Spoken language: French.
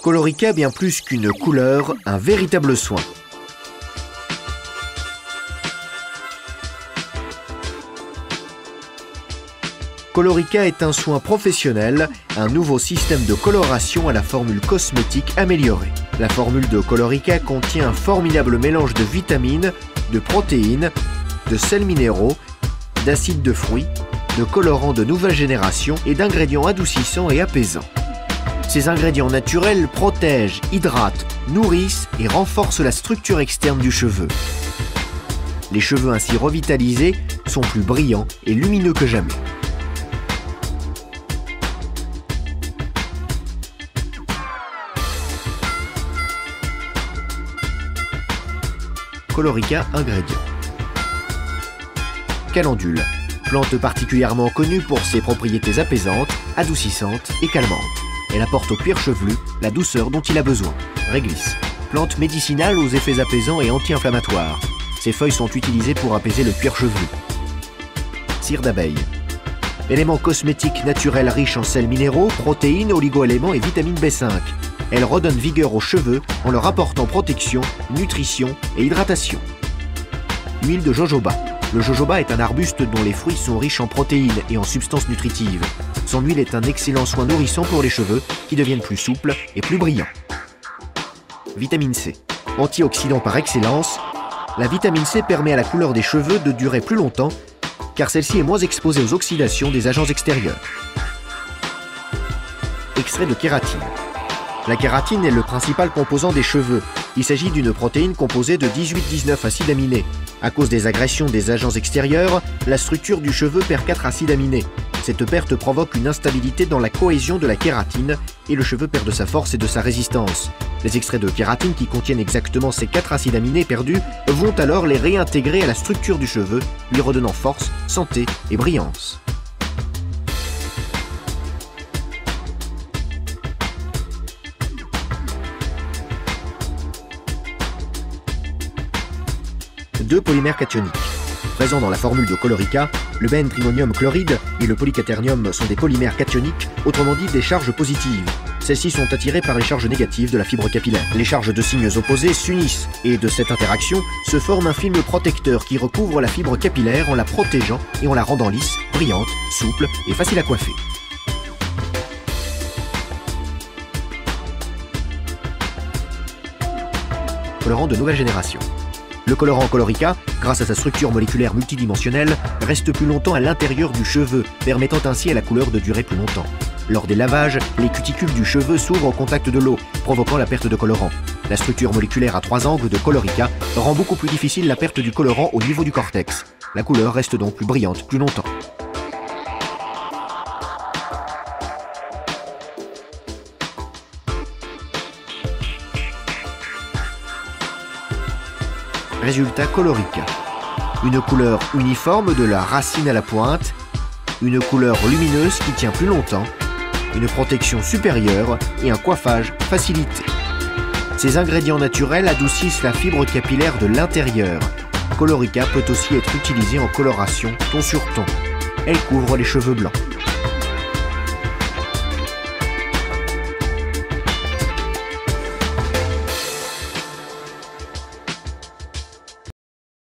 Colorica, bien plus qu'une couleur, un véritable soin. Colorica est un soin professionnel, un nouveau système de coloration à la formule cosmétique améliorée. La formule de Colorica contient un formidable mélange de vitamines, de protéines, de sels minéraux, d'acides de fruits, de colorants de nouvelle génération et d'ingrédients adoucissants et apaisants. Ces ingrédients naturels protègent, hydratent, nourrissent et renforcent la structure externe du cheveu. Les cheveux ainsi revitalisés sont plus brillants et lumineux que jamais. Colorica ingrédients. Calendule, plante particulièrement connue pour ses propriétés apaisantes, adoucissantes et calmantes. Elle apporte au cuir chevelu la douceur dont il a besoin. Réglisse, plante médicinale aux effets apaisants et anti-inflammatoires. Ses feuilles sont utilisées pour apaiser le cuir chevelu. Cire d'abeille, élément cosmétique naturel riche en sels minéraux, protéines, oligo-éléments et vitamine B5. Elle redonne vigueur aux cheveux en leur apportant protection, nutrition et hydratation. Huile de jojoba. Le jojoba est un arbuste dont les fruits sont riches en protéines et en substances nutritives. Son huile est un excellent soin nourrissant pour les cheveux qui deviennent plus souples et plus brillants. Vitamine C. Antioxydant par excellence, la vitamine C permet à la couleur des cheveux de durer plus longtemps car celle-ci est moins exposée aux oxydations des agents extérieurs. Extrait de kératine. La kératine est le principal composant des cheveux. Il s'agit d'une protéine composée de 18-19 acides aminés. À cause des agressions des agents extérieurs, la structure du cheveu perd 4 acides aminés. Cette perte provoque une instabilité dans la cohésion de la kératine et le cheveu perd de sa force et de sa résistance. Les extraits de kératine qui contiennent exactement ces 4 acides aminés perdus vont alors les réintégrer à la structure du cheveu, lui redonnant force, santé et brillance. Deux polymères cationiques. Présents dans la formule de Colorica, le benzimonium chloride et le polyquaternium sont des polymères cationiques, autrement dit des charges positives. Celles-ci sont attirées par les charges négatives de la fibre capillaire. Les charges de signes opposés s'unissent et de cette interaction se forme un film protecteur qui recouvre la fibre capillaire en la protégeant et en la rendant lisse, brillante, souple et facile à coiffer. Colorant de nouvelle génération. Le colorant Colorica, grâce à sa structure moléculaire multidimensionnelle, reste plus longtemps à l'intérieur du cheveu, permettant ainsi à la couleur de durer plus longtemps. Lors des lavages, les cuticules du cheveu s'ouvrent au contact de l'eau, provoquant la perte de colorant. La structure moléculaire à 3 angles de Colorica rend beaucoup plus difficile la perte du colorant au niveau du cortex. La couleur reste donc plus brillante plus longtemps. Résultat Colorica. Une couleur uniforme de la racine à la pointe, une couleur lumineuse qui tient plus longtemps, une protection supérieure et un coiffage facilité. Ces ingrédients naturels adoucissent la fibre capillaire de l'intérieur. Colorica peut aussi être utilisée en coloration ton sur ton. Elle couvre les cheveux blancs.